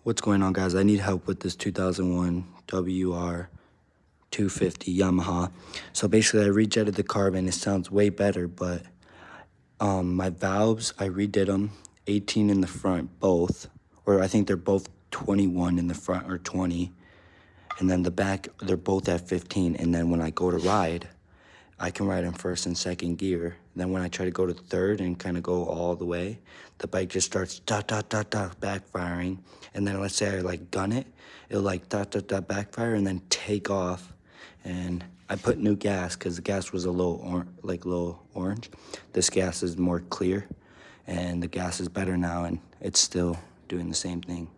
What's going on, guys? I need help with this 2001 WR 250 Yamaha. So basically I rejetted the carb and it sounds way better, but my valves, I redid them, 18 in the front, both, or I think they're both 21 in the front or 20. And then the back, they're both at 15. And then when I go to ride, I can ride in first and second gear. Then when I try to go to third and kind of go all the way, the bike just starts backfiring. And then let's say I like gun it, it'll like backfire and then take off. And I put new gas because the gas was a little orange. This gas is more clear, and the gas is better now, and it's still doing the same thing.